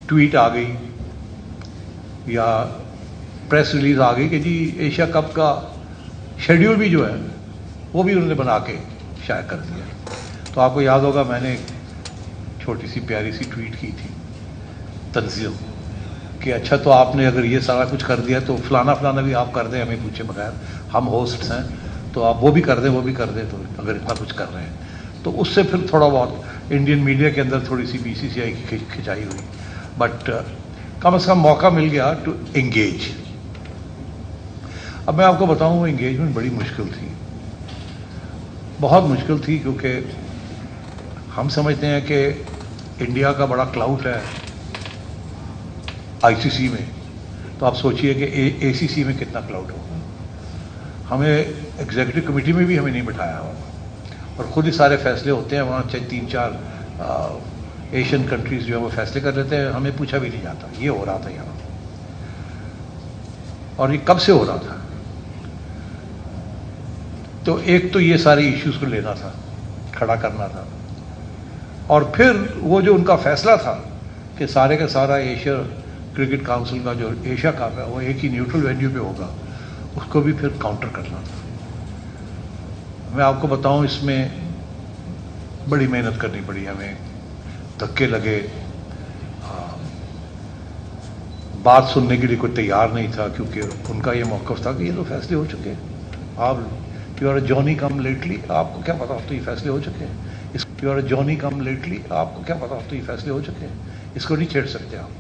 Tweet آ گئی یا press release آ گئی کہ جی ایشیا کپ کا شیڈیول بھی جو ہے وہ بھی انہوں نے بنا کے شائع کر دیا. تو آپ کو یاد ہوگا میں نے چھوٹی سی پیاری سی ٹویٹ کی تھی تنظیم کہ اچھا تو آپ نے اگر یہ سارا کچھ کر دیا تو فلانا فلانا بھی آپ کر دیں ہمیں پوچھے بغیر, ہم ہوسٹس ہیں تو آپ وہ بھی کر دیں وہ بھی کر دیں, تو اگر اتنا کچھ کر رہے ہیں. تو اس سے پھر تھوڑا بہت انڈین میڈیا کے اندر تھوڑی سی BCCI کی کھنچائی ہوئی, بٹ کم از کم موقع مل گیا ٹو انگیج. اب میں آپ کو بتاؤں وہ انگیجمنٹ بڑی مشکل تھی, بہت مشکل تھی, کیونکہ ہم سمجھتے ہیں کہ انڈیا کا بڑا کلاؤٹ ہے ICC میں, تو آپ سوچئے کہ ACC میں کتنا کلاؤٹ ہوگا. ہمیں ایگزیکٹو کمیٹی میں بھی ہمیں نہیں بٹھایا ہوا, اور خود ہی سارے فیصلے ہوتے ہیں وہاں, 3-4 ایشین کنٹریز جو ہے وہ فیصلے کر لیتے ہیں, ہمیں پوچھا بھی نہیں جاتا. یہ ہو رہا تھا یہاں, اور یہ کب سے ہو رہا تھا. تو ایک تو یہ سارے ایشوز کو لینا تھا, کھڑا کرنا تھا, اور پھر وہ جو ان کا فیصلہ تھا کہ سارے کا سارا ایشیا کرکٹ کاؤنسل کا جو ایشیا کپ ہے وہ ایک ہی نیوٹرل وینیو پہ ہوگا, اس کو بھی پھر کاؤنٹر کرنا تھا. میں آپ کو بتاؤں اس میں بڑی محنت کرنی پڑی ہمیں, دھکے لگے, بات سننے کے لیے کوئی تیار نہیں تھا, کیونکہ ان کا یہ موقف تھا کہ یہ تو فیصلے ہو چکے ہیں, آپ you are Johnny come lately, آپ کو کیا پتا اب تو یہ فیصلے ہو چکے ہیں. You are Johnny come lately, آپ کو کیا پتا اب تو یہ فیصلے ہو چکے ہیں, اس کو نہیں چھیڑ سکتے آپ.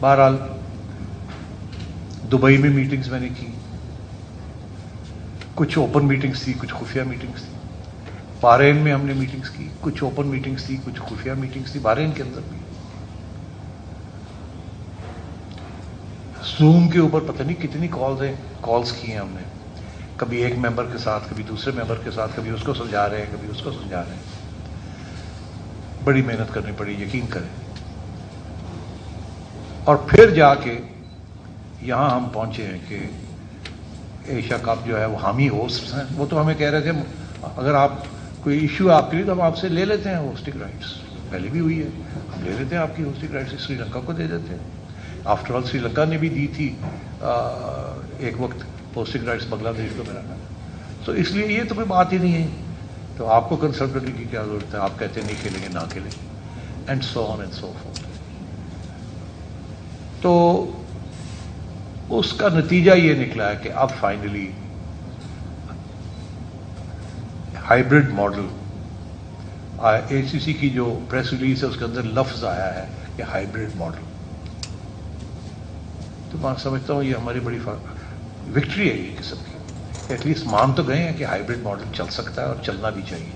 بہرحال دبئی میں میٹنگز میں نے کی, کچھ اوپن میٹنگز تھی, کچھ خفیہ میٹنگز تھی. بحرین میں ہم نے میٹنگز کی, کچھ اوپن میٹنگز تھی, کچھ خفیہ میٹنگز تھی بحرین کے اندر بھی. زوم کے اوپر پتہ نہیں کتنی کالز کی ہیں ہم نے, کبھی ایک ممبر کے ساتھ, کبھی دوسرے ممبر کے ساتھ, کبھی اس کو سمجھا رہے ہیں, کبھی اس کو سمجھا رہے ہیں. بڑی محنت کرنی پڑی, یقین کریں. اور پھر جا کے یہاں ہم پہنچے ہیں کہ ایشیا کپ جو ہے وہ حامی ہوسٹس ہیں. وہ تو ہمیں کہہ رہے تھے اگر آپ کوئی ایشو ہے آپ کے لیے تو ہم آپ سے لے لیتے ہیں ہوسٹنگ رائٹس, پہلے بھی ہوئی ہے, ہم لے لیتے ہیں آپ کی ہوسٹنگ رائٹس, سری لنکا کو دے دیتے ہیں. آفٹر آل سری لنکا نے بھی دی تھی ایک وقت ہوسٹنگ رائٹس بنگلہ دیش کو میرا. تو اس لیے یہ تو کوئی بات ہی نہیں ہے, تو آپ کو کنسلٹ کرنے کی کیا ضرورت ہے, آپ کہتے ہیں نہیں کھیلیں گے نہ کھیلیں, and so on and so forth. تو اس کا نتیجہ یہ نکلا ہے کہ اب فائنلی ہائیبرڈ ماڈل, ACC کی جو پریس ریلیز ہے اس کے اندر لفظ آیا ہے کہ ہائیبرڈ ماڈل. تو میں سمجھتا ہوں یہ ہماری بڑی وکٹری ہے یہ قسم کی, ایٹ لیسٹ مان تو گئے ہیں کہ ہائیبرڈ ماڈل چل سکتا ہے اور چلنا بھی چاہیے.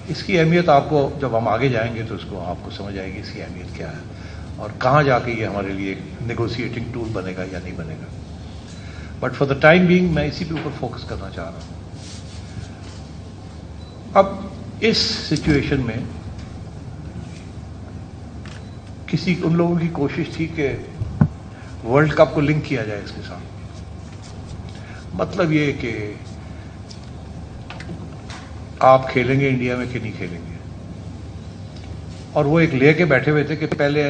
اس کی اہمیت آپ کو جب ہم آگے جائیں گے تو اس کو آپ کو سمجھ آئے گی اس کی اہمیت کیا ہے, اور کہاں جا کے یہ ہمارے لیے ایک نیگوسیٹنگ ٹول بنے گا یا نہیں بنے گا. But for the time being میں اسی کے اوپر فوکس کرنا چاہ رہا ہوں. اب اس سچویشن میں ان لوگوں کی کوشش تھی کہ ورلڈ کپ کو لنک کیا جائے اس کے ساتھ. مطلب یہ کہ آپ کھیلیں گے انڈیا میں کہ نہیں کھیلیں گے, اور وہ ایک لے کے بیٹھے ہوئے تھے کہ پہلے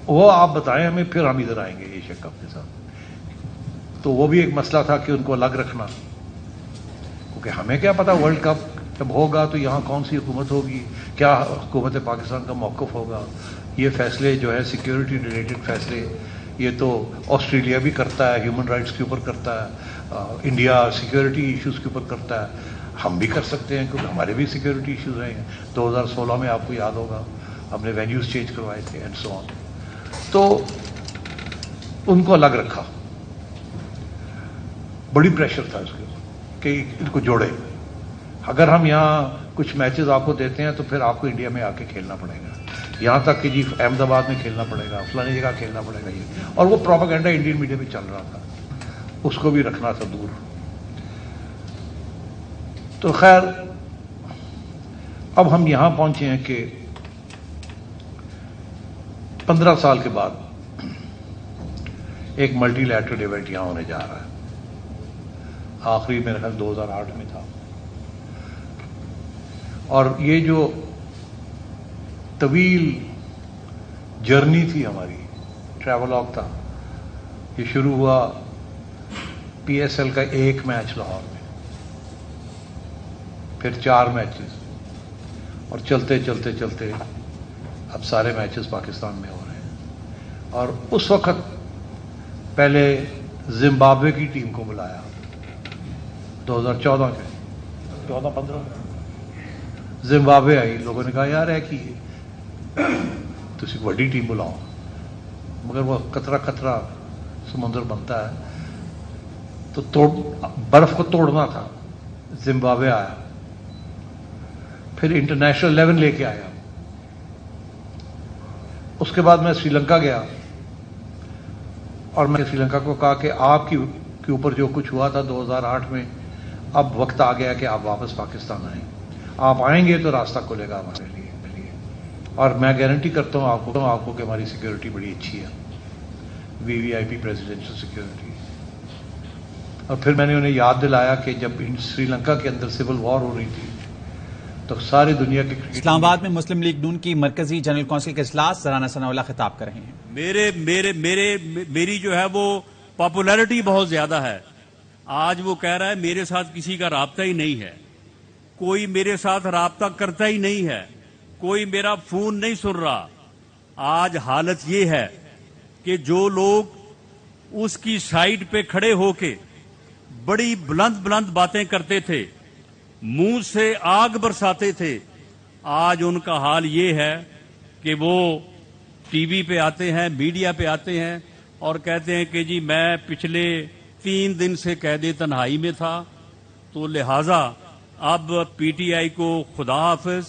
وہ آپ بتائیں ہمیں, پھر ہم ادھر آئیں گے ایشیا کپ کے ساتھ. تو وہ بھی ایک مسئلہ تھا کہ ان کو الگ رکھنا, کیونکہ ہمیں کیا پتا ورلڈ کپ جب ہوگا تو یہاں کون سی حکومت ہوگی, کیا حکومت پاکستان کا موقف ہوگا. یہ فیصلے جو ہے سیکیورٹی ریلیٹڈ فیصلے یہ تو آسٹریلیا بھی کرتا ہے, ہیومن رائٹس کے اوپر کرتا ہے, انڈیا سیکیورٹی ایشوز کے اوپر کرتا ہے, ہم بھی کر سکتے ہیں کیونکہ ہمارے بھی سیکیورٹی ایشوز رہے ہیں. 2016 میں آپ کو یاد ہوگا ہم نے وینیوز چینج کروائے تھے اینڈ سو آن. تو ان کو الگ رکھا, بڑی پریشر تھا اس کے کہ ان کو جوڑے. اگر ہم یہاں کچھ میچز آپ کو دیتے ہیں تو پھر آپ کو انڈیا میں آ کے کھیلنا پڑے گا, یہاں تک کہ جی احمد آباد میں کھیلنا پڑے گا, فلانی جگہ کھیلنا پڑے گا. یہ اور وہ پروپیگنڈا انڈین میڈیا میں چل رہا تھا, اس کو بھی رکھنا تھا دور. تو خیر اب ہم یہاں پہنچے ہیں کہ 15 سال کے بعد ایک ملٹی لیٹرل ایونٹ یہاں ہونے جا رہا ہے. آخری میرے خیال 2008 میں تھا, اور یہ جو طویل جرنی تھی ہماری، ٹریولاگ تھا. یہ شروع ہوا پی ایس ایل کا 1 میچ لاہور میں، پھر 4 میچز، اور چلتے چلتے چلتے اب سارے میچز پاکستان میں ہو رہے ہیں. اور اس وقت پہلے زمبابوے کی ٹیم کو بلایا 2014 کے 14-15 زمبابوے آئی. لوگوں نے کہا یار ہے کہ تسی بڑی ٹیم بلاؤ، مگر وہ قطرہ قطرہ سمندر بنتا ہے تو برف کو توڑنا تھا. زمبابوے آیا، پھر انٹرنیشنل 11 لے کے آیا. اس کے بعد میں سری لنکا گیا اور میں سری لنکا کو کہا کہ آپ کے اوپر جو کچھ ہوا تھا 2008 میں، اب وقت آ گیا کہ آپ واپس پاکستان آئیں. آپ آئیں گے تو راستہ کھلے گا ہمارے لیے. اور میں گارنٹی کرتا ہوں آپ کو کہ ہماری سیکیورٹی بڑی اچھی ہے، VVIP پریزیڈنشل سیکیورٹی. اور پھر میں نے انہیں یاد دلایا کہ جب سری لنکا کے اندر سول وار ہو رہی تھی تو ساری دنیا کے اسلام آباد میں مسلم لیگ نون کی مرکزی جنرل کونسل کے اجلاس زرانہ ثناء اللہ خطاب کر رہے ہیں. میری جو ہے وہ پاپولیرٹی بہت زیادہ ہے. آج وہ کہہ رہا ہے میرے ساتھ کسی کا رابطہ ہی نہیں ہے، کوئی میرے ساتھ رابطہ کرتا ہی نہیں ہے، کوئی میرا فون نہیں سن رہا. آج حالت یہ ہے کہ جو لوگ اس کی سائڈ پہ کھڑے ہو کے بڑی بلند بلند باتیں کرتے تھے، منہ سے آگ برساتے تھے، آج ان کا حال یہ ہے کہ وہ ٹی وی پہ آتے ہیں، میڈیا پہ آتے ہیں اور کہتے ہیں کہ جی میں پچھلے 3 دن سے قید تنہائی میں تھا، تو لہذا اب PTI کو خدا حافظ،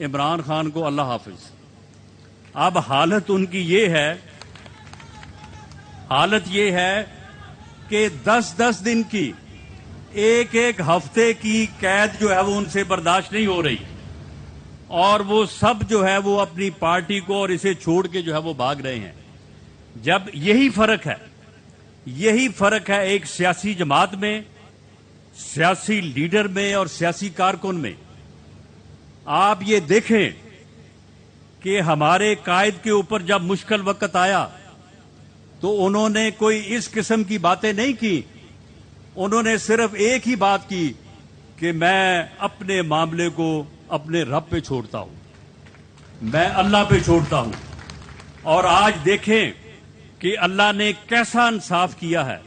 عمران خان کو اللہ حافظ. اب حالت ان کی یہ ہے کہ 10 دن کی، ایک ہفتے کی قید جو ہے وہ ان سے برداشت نہیں ہو رہی، اور وہ سب جو ہے وہ اپنی پارٹی کو اور اسے چھوڑ کے جو ہے وہ بھاگ رہے ہیں. جب یہی فرق ہے ایک سیاسی جماعت میں، سیاسی لیڈر میں اور سیاسی کارکن میں. آپ یہ دیکھیں کہ ہمارے قائد کے اوپر جب مشکل وقت آیا تو انہوں نے کوئی اس قسم کی باتیں نہیں کی. انہوں نے صرف ایک ہی بات کی کہ میں اپنے معاملے کو اپنے رب پہ چھوڑتا ہوں، میں اللہ پہ چھوڑتا ہوں. اور آج دیکھیں کہ اللہ نے کیسا انصاف کیا ہے.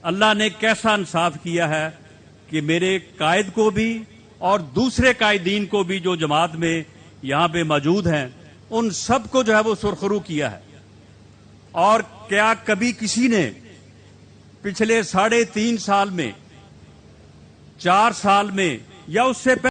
اللہ نے کیسا انصاف کیا ہے کہ میرے قائد کو بھی اور دوسرے قائدین کو بھی جو جماعت میں یہاں پہ موجود ہیں، ان سب کو جو ہے وہ سرخرو کیا ہے. اور کیا کبھی کسی نے پچھلے 3.5 سال میں، 4 سال میں یا اس سے